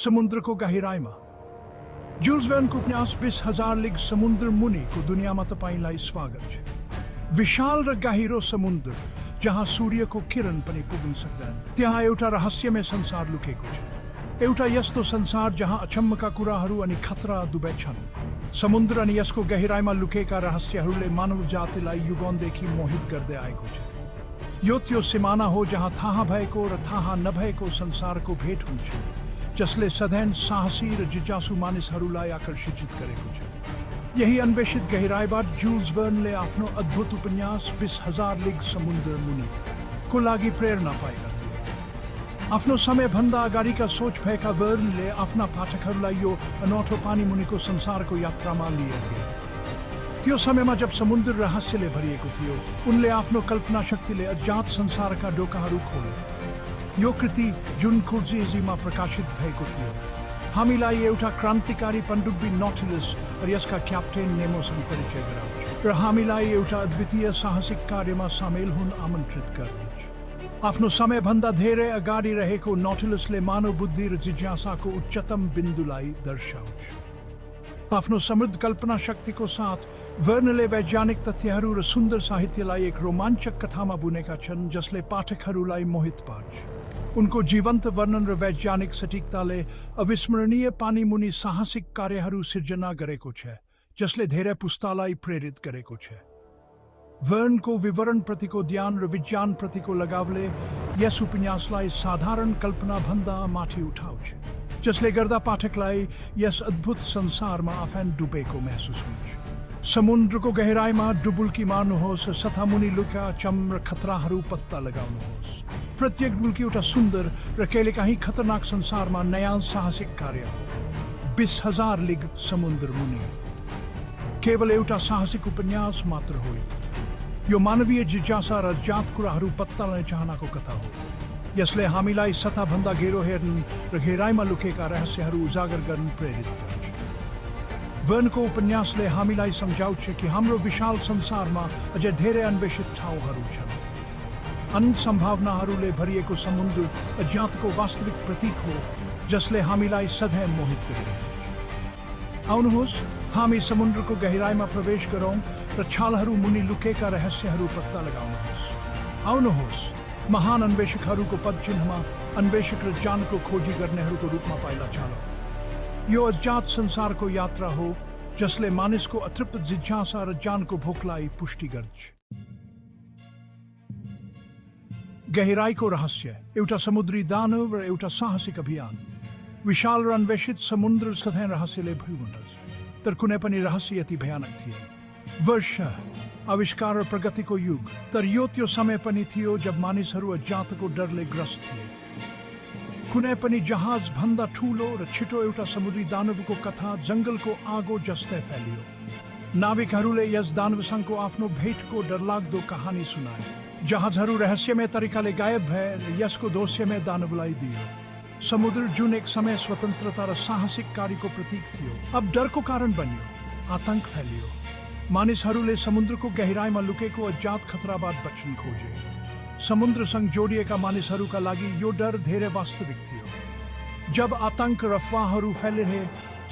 समुद्र को गहिराईमा जुल्स वर्नको उपन्यास 20,000 લીગ समुद्र मुनि को दुनियामा तपाईलाई स्वागत छ। विशाल र गहिरो समुद्र जहाँ सूर्यको किरण पनि पुग्न सक्दैन, त्यहाँ एउटा रहस्यमय संसार लुकेको छ। एउटा यस्तो संसार जहाँ अचम्मका कुराहरू अनि खतरा दुवै छन्। समुद्र अनि यसको गहिराईमा लुकेका रहस्यहरूले मानव जातिलाई युगौंदेखि मोहित गर्दै आएको छ। यो त्यो सिमाना हो जहाँ थाहा भएको र थाहा नभएको संसारको भेट हुन्छ, जसले सधैँ साहसी र जिज्ञासु मानिसहरूलाई आकर्षित गरेको छ। यही अन्वेषित गहिराईबाट जुल्स वर्नले आफ्नो अद्भुत उपन्यास 20,000 લીગ समुद्र मुनि को लागि प्रेरणा पाएका थिए। आफ्नो समयभन्दा अगाडिका सोच भएका वर्नले आफ्ना पाठकहरूलाई यो अनौठो पानी मुनिको संसारको यात्रामा लिए गए। त्यो समयमा जब समुद्र रहस्यले भरिएको थियो, उनले आफ्नो कल्पना शक्तिले अज्ञात संसारका ढोकाहरू खोले। यो कृति जुन खुर्जीजीमा प्रकाशित भएको थियो, हामीलाई एउटा क्रान्तिकारी पनडुब्बी नॉटिलस र यसका क्याप्टेन नेमोसँग परिचय गराउँछ र हामीलाई एउटा अद्वितीय साहसिक कार्यमा सामेल हुन आमन्त्रित गर्दछ। आफ्नो समयभन्दा धेरै अगाडि रहेको नॉटिलसले मानव बुद्धि र जिज्ञासाको उच्चतम बिन्दुलाई दर्शाउँछ। आफ्नो समृद्ध कल्पना शक्तिको साथ वर्नले वैज्ञानिक तथ्यहरू र सुन्दर साहित्यलाई एक रोमाञ्चक कथामा बुनेका छन्, जसले पाठकहरूलाई मोहित पार्छ। उनको जीवन्त वर्णन र वैज्ञानिक सटीकताले अविस्मरणीय पानी मुनि साहसिक कार्यहरू सिर्जना गरेको छ, जसले धेरै पुस्तालाई प्रेरित गरेको छ। वर्नको विवरण प्रतिको ध्यान र विज्ञान प्रतिको लगावले यस उपन्यासलाई साधारण कल्पना भन्दा माथि उठाउँछ, जसले गर्दा पाठकलाई यस अद्भुत संसारमा आफै डुबेको महसुस हुन्छ। समुद्रको गहिराईमा डुबुल्की मार्नुहोस् र सतहमुनि लुका चम र खतराहरू पत्ता लगाउनुहोस्। प्रत्येक डुबुल्की एउटा सुन्दर र कहिलेकाहीँ खतरनाक संसारमा नयाँ साहसिक कार्य हो। 20,000 લીગ समुद्र मुनि केवल एउटा साहसिक उपन्यास मात्र होइन, यो मानवीय जिज्ञासा र अज्ञात कुराहरू पत्ता लगाउने चाहनाको कथा हो। यसले हामीलाई सतहभन्दा गहिरो हेर्न र गहिराईमा लुकेका रहस्यहरू उजागर गर्न प्रेरित गर्छ। वर्नको उपन्यासले हामीलाई सम्झाउँछ कि हाम्रो विशाल संसारमा अझै धेरै अन्वेषित ठाउँहरू छन्। अनन्त सम्भावनाहरूले भरिएको समुद्र अज्ञातको वास्तविक प्रतीक हो, जसले हामीलाई सधैँ मोहित गरिरहेको छ। आउनुहोस्, हामी समुद्रको गहिराईमा प्रवेश गरौँ र छालहरू मुनि लुकेका रहस्यहरू पत्ता लगाउनुहोस्। आउनुहोस्, महान अन्वेषकहरूको पदचिह्नमा अन्वेषक र ज्ञानको खोजी गर्नेहरूको रूपमा पाइला चालौँ। यो अज्ञात संसारको यात्रा हो, जसले मानिसको अतृप्त जिज्ञासा र ज्ञानको भोकलाई पुष्टि गर्छ। गहिराईको रहस्य एउटा समुद्री दानव र एउटा साहसिक अभियान। विशाल र अन्वेषित समुद्र सधैँ रहस्यले भरिएको हुन्छ, तर कुनै पनि रहस्य यति भयानक थिए। वर्ष आविष्कार र प्रगतिको युग, तर यो त्यो समय पनि थियो जब मानिसहरू अज्ञातको डरले ग्रस्त थिए। कुनै पनि जहाज भन्दा ठूलो र छिटो एउटा समुद्री दानवको कथा जंगलको आगो जस्तै फैलियो। नाविकहरूले यस दानवसँगको आफ्नो भेटको डरलाग्दो कहानी सुनाए। जहाजहरू रहस्यमय तरिकाले गायब भए र यसको दोष्यमय दानवलाई दियो। समुद्र जुन एक समय स्वतन्त्रता र साहसिक कार्यको प्रतीक थियो, अब डरको कारण बन्यो। आतंक फैलियो। मानिसहरूले समुद्रको गहिराईमा लुकेको अज्ञात खतराबाट बच्न खोजे। समुद्रसँग जोडिएका मानिसहरूका लागि यो डर धेरै वास्तविक थियो। जब आतंक र अफवाहहरू फैलिरहे,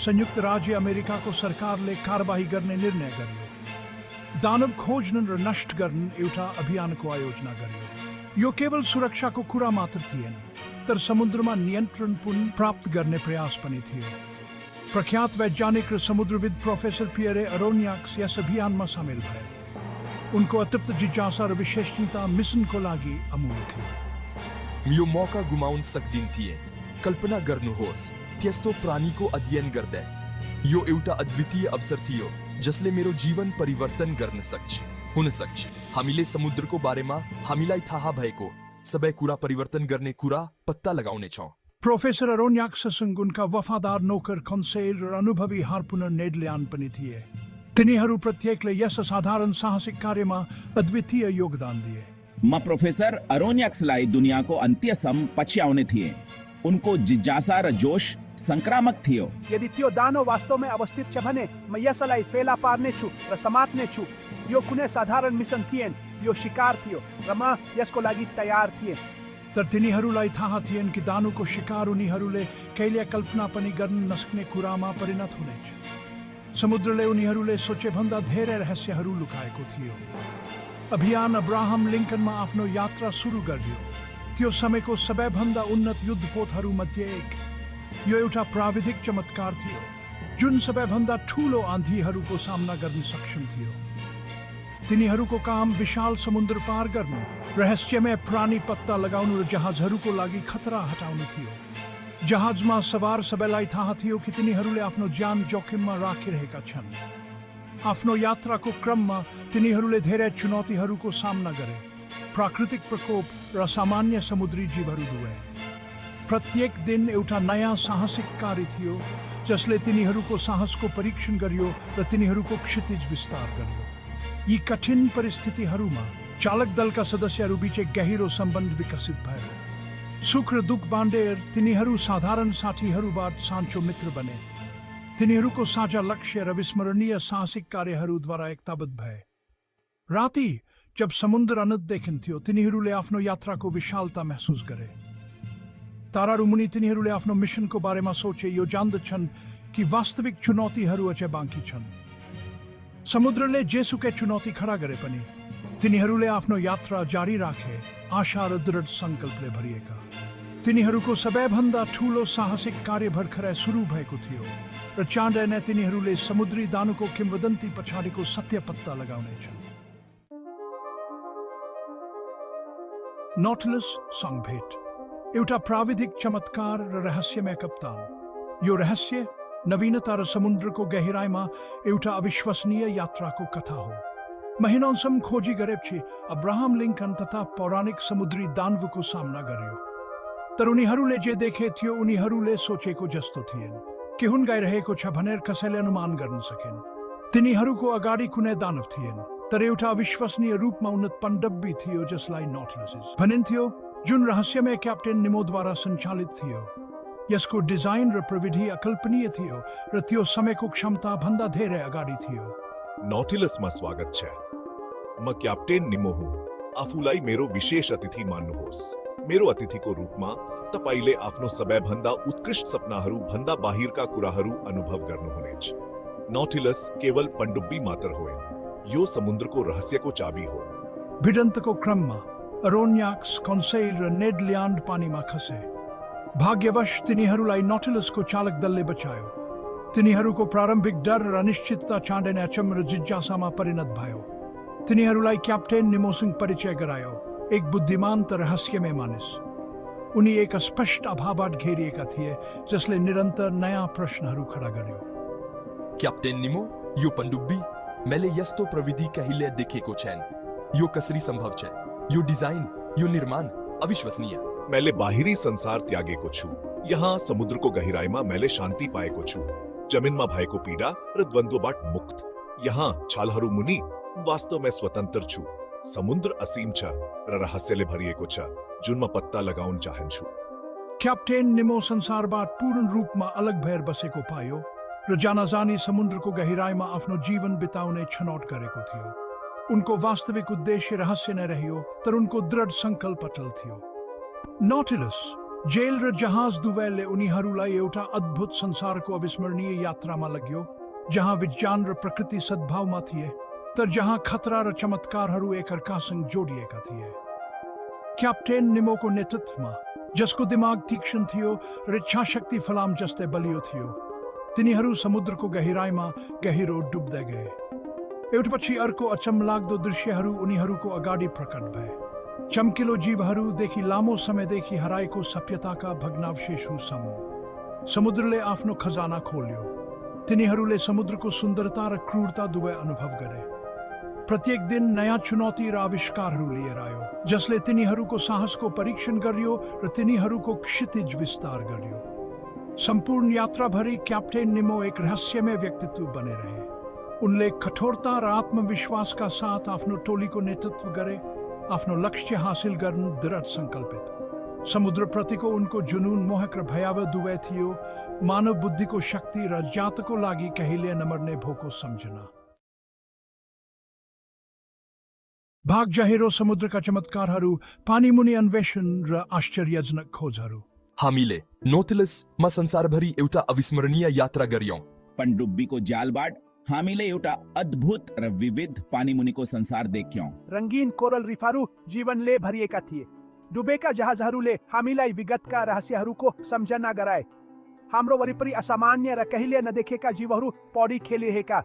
संयुक्त राज्य अमेरिकाको सरकारले कारबाही गर्ने निर्णय गर्यो। दानव खोज्न र नष्ट गर्न एउटा अभियानको आयोजना गर्यो। यो केवल सुरक्षाको कुरा मात्र थिएन, तर समुद्रमा नियन्त्रण पुनः प्राप्त गर्ने प्रयास पनि थियो। प्रख्यात वैज्ञानिक र समुद्रविद प्रोफेसर पियरे अरोनियाक्स यस अभियानमा सामेल भए। उनको अतृप्त जिज्ञासा र विशेषता मिसनको लागि अमूल्य थियो। यो मौका गुमाउन सक्दिन्थिए। कल्पना गर्नुहोस्, त्यस्तो प्राणीको अध्ययन गर्दै। यो एउटा अद्वितीय अवसर थियो जसले मेरो जीवन परिवर्तन गर्न सक्छ। हुन सक्छ हामीले समुद्रको बारेमा हामीलाई थाहा भएको सबै कुरा परिवर्तन गर्ने कुरा पत्ता लगाउने छौं। प्रोफेसर अरोनियाक्ससँग उनका वफादार नौकर कन्सेल र अनुभवी हार्पुनर नेड ल्यान्ड पनि थिए। तिनीहरू प्रत्येकले यस असाधारण साहसिक कार्यमा अद्वितीय योगदान दिए। म प्रोफेसर अरोनियाक्सलाई दुनियाँको अन्त्यसम्म पछ्याउने थिए। उनको जिज्ञासा र जोश संक्रामक थियो। यदि त्यो दानव वास्तवमा अवस्थित छ भने म यसलाई फेला पार्ने छु र समात्ने छु। यो कुनै साधारण मिसन थिएन, यो शिकार थियो र म यसको लागि तयार थिएँ। तर तिनीहरूलाई थाहा थिएन कि दानुको शिकार उनीहरूले कहिले कल्पना पनि गर्न नसक्ने कुरामा परिणत हुनेछ। समुद्रले उनीहरूले सोचेभन्दा धेरै रहस्यहरू लुकाएको थियो। अभियान अब्राहम लिङ्कनमा आफ्नो यात्रा सुरु गर्यो। त्यो समयको सबैभन्दा उन्नत युद्धपोतहरू मध्ये एक। यो एउटा प्राविधिक चमत्कार थियो जुन सबैभन्दा ठूलो आँधीहरूको सामना गर्न सक्षम थियो। तिनीहरूको काम विशाल समुद्र पार गर्नु, रहस्यमय प्राणी पत्ता लगाउनु र जहाजहरूको लागि खतरा हटाउनु थियो। जहाजमा सवार सबैलाई थाहा थियो कि तिनीहरूले आफ्नो ज्यान जोखिममा राखिरहेका छन्। आफ्नो यात्राको क्रममा तिनीहरूले धेरै चुनौतीहरूको सामना गरे, प्राकृतिक प्रकोप र सामान्य समुद्री जीवहरू दुवै। प्रत्येक दिन एउटा नयाँ साहसिक कार्य थियो जसले तिनीहरूको साहसको परीक्षण गर्यो र तिनीहरूको क्षितिज विस्तार गर्यो। यी कठिन परिस्थितिहरूमा चालक दलका सदस्यहरू बीच एक गहिरो सम्बन्ध विकसित भयो। सुख र दुःख बाँडेर तिनीहरू साधारण साथीहरूबाट साँचो मित्र बने। तिनीहरूको साझा लक्ष्य र विस्मरणीय साहसिक कार्यहरूद्वारा एकताबद्ध भए। राति जब समुद्र अनन्त देखिन्थ्यो, तिनीहरूले आफ्नो यात्राको विशालता महसुस गरे। ताराहरू मुनि तिनीहरूले आफ्नो मिसनको बारेमा सोचे, यो जान्दछन् कि वास्तविक चुनौतीहरू अझै बाँकी छन्। समुद्रले जेसुकै चुनौती खडा गरे पनि तिनीहरूले आफ्नो यात्रा जारी राखे, आशा र दृढ सङ्कल्पले भरिएका। तिनीहरूको सबैभन्दा ठूलो साहसिक कार्य भर्खरै सुरु भएको थियो र चाँडै नै तिनीहरूले समुद्री दानुको किंवदन्ती पछाडिको सत्य पत्ता लगाउनेछन्। नौटिलस सँग भेट, एउटा प्राविधिक चमत्कार र रहस्यमय कप्तान। यो रहस्य, नवीनता र समुद्रको गहिराईमा एउटा अविश्वसनीय यात्राको कथा हो। महिनौसम्म खोजी गरेपछि अब्राहम लिङ्कन तथा पौराणिक समुद्री दानवको सामना गर्यो। तर उनीहरूले जे देखे थियो उनीहरूले सोचेको जस्तो थिएन। के हुन गइरहेको छ भनेर कसैले अनुमान गर्न सकेन। तिनीहरूको अगाडि कुनै दानव थिएन, तर एउटा अविश्वसनीय रूपमा उन्नत पनडुब्बी थियो जसलाई नौटिलस भनिन्थ्यो, जुन रहस्यमय क्याप्टेन निमोद्वारा सञ्चालित थियो। यसको डिजाइन र प्रविधि अकल्पनीय थियो र त्यो समयको क्षमता भन्दा धेरै अगाडि थियो। नौटिलसमा स्वागत छ। म क्याप्टेन निमो हुँ। आफूलाई मेरो विशेष अतिथि मान्नुहोस्। मेरो अतिथिको रूपमा तपाईले आफ्नो सबैभन्दा उत्कृष्ट सपनाहरू भन्दा बाहिरका कुराहरू अनुभव गर्नुहुनेछ। नौटिलस केवल पनडुब्बी मात्र होइन, यो समुद्रको रहस्यको चाबी हो। भिडन्तको क्रममा अरोन्याक्स, कन्सेल र नेड ल्यान्ड पानीमा खसे। भाग्यवश तिनीहरूलाई नौटिलसको चालक दलले बचायो। तिनीहरूको प्रारम्भिक डर र अनिश्चितता चाँडै नै अचम्म र जिज्ञासामा परिणत भयो। तिनीहरूलाई क्याप्टेन निमोसँग परिचय गरायो, एक बुद्धिमान तर रहस्यमय मानिस। उनी एक अस्पष्ट आभाबाट घेरिएका थिए जसले निरन्तर नयाँ प्रश्नहरू खडा गर्यो। क्याप्टेन निमो, यो पनडुब्बी मैले यस्तो प्रविधि कहिले देखेको छैन। यो कसरी सम्भव छ? यो डिजाइन, यो निर्माण अविश्वसनीय। मैले बाहिरी संसार त्यागेको छु। यहाँ समुद्रको गहिराईमा मैले शान्ति पाएको छु, जमिनमा भएको पीडा र द्वन्द्वबाट मुक्त। यहाँ छालहरू मुनि वास्तवमा स्वतन्त्र छु। समुद्र असीम छ र रहस्यले भरिएको छ, जुन म पत्ता लगाउन चाहन्छु। क्याप्टेन निमो संसारबाट पूर्ण रूपमा अलग भएर बसेको पायो र जानाजानी समुद्रको गहिराईमा आफ्नो जीवन बिताउने छनौट गरेको थियो। उनको वास्तविक उद्देश्य रहस्य नै रह्यो, तर उनको दृढ सङ्कल्प अटल थियो। नौटिलस, जेल र जहाज दुवैले उनीहरूलाई एउटा अद्भुत संसारको अविस्मरणीय यात्रामा लग्यो, जहाँ विज्ञान र प्रकृति सद्भावमा थिए, तर जहाँ खतरा र चमत्कारहरू एकअर्कासँग जोडिएका थिए। क्याप्टेन निमोको नेतृत्वमा, जसको दिमाग तीक्ष्ण थियो र इच्छाशक्ति फलाम जस्तै बलियो थियो, तिनीहरू समुद्रको गहिराईमा गहिरो डुब्दै गए। एउटापछि अर्को अचम्मलाग्दो दृश्यहरू उनीहरूको अगाडि प्रकट भए। चम्किलो जीवहरूदेखि लामो समयदेखि हराएको सभ्यताका भग्नावशेषहरूसम्म समुद्रले आफ्नो खजाना खोल्यो। तिनीहरूले समुद्रको सुन्दरता र क्रूरता दुवै अनुभव गरे। प्रत्येक दिन नयाँ चुनौती र आविष्कारहरू लिएर आयो, जसले तिनीहरूको साहसको परीक्षण गर्यो र तिनीहरूको क्षितिज विस्तार गर्यो। सम्पूर्ण यात्राभरि क्याप्टेन निमो एक रहस्यमय व्यक्तित्व बने रहे। उनले कठोरता र आत्मविश्वासका साथ आफ्नो टोलीको नेतृत्व गरे, आफ्नो लक्ष्य हासिल गर्न दृढ सङ्कल्पित। समुद्रप्रतिको उनको जुनून मोहक र भयावह दुवै थियो, मानव बुद्धिको शक्ति र जातको लागि कहिले नमर्ने भोको सम्झना। भाग जाहिरो समुद्रका चमत्कारहरू पानीमुनि अन्वेषण र आश्चर्यजनक खोजहरू। हामीले नोटिलसमा संसारभरि एउटा अविस्मरणीय यात्रा गर्यौं। पनडुब्बीको जालबाट हामीले एउटा अद्भुत र विविध पानीमुनिको संसार देख्यौं। रंगीन कोरल रिफहरू जीवनले भरिएका थिए। डुबेका जहाजहरूले हामीलाई विगतका रहस्यहरूको सम्झना गराए। हाम्रो वरिपरि असामान्य र कहिले नदेखेका जीवहरू पौडी खेलिरहेका।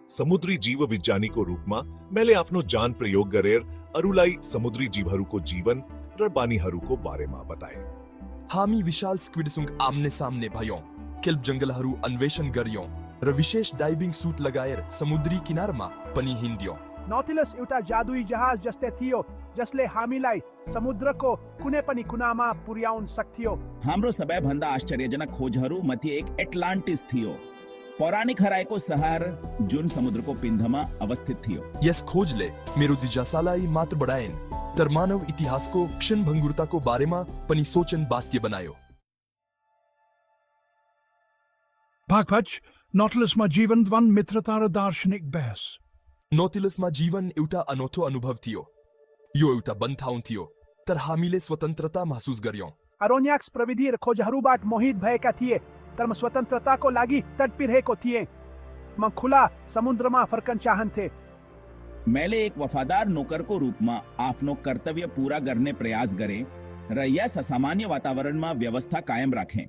समुद्री जीव विज्ञानीको रूपमा मैले आफ्नो जान प्रयोग गरेर अरूलाई समुद्री जीवहरूको जीवन र बानीहरूको बारेमा बताए। हामी विशाल स्क्विडसँग आम्ने सामने भयौं, केल्प जंगलहरू अन्वेषण गर्यौं र विशेष डाइभिङ सूट लगाएर समुद्री किनारमा पनि हिँड्यौं। नौटिलस एउटा जादुई जहाज जस्तै थियो जसले हामीलाई समुद्रको कुनै पनि कुनामा पुर्याउन सक्थ्यो। हाम्रो सबैभन्दा आश्चर्यजनक खोजहरू मध्ये एक एटलान्टिस थियो, पौराणिक हराएको सहर जुन समुद्रको पिण्डमा अवस्थित थियो। यस खोजले मेरो जिज्ञासालाई मात्र बढाएन तर मानव इतिहासको क्षणभङ्गुरताको बारेमा पनि सोचन बाध्य बनायो। भाग 5 नौटिलसमा जीवनवान मित्रता र दार्शनिक बहस। नौटिलसमा जीवन एउटा अनौठो अनुभव थियो। यो एउटा बन्द ठाउँ थियो तर हामीले स्वतन्त्रता महसुस गर्यौं। अरोनियाक्स प्रविधि र खोजहरूबाट मोहित भएका थिए तर म स्वतन्त्रताको लागि तडपिरहेको थिएँ। म खुला समुद्रमा फर्कन चाहन्थे। मैले एक वफादार नोकरको रूपमा आफ्नो कर्तव्य पूरा गर्ने प्रयास गरेँ र यस असामान्य वातावरणमा व्यवस्था कायम राखेँ।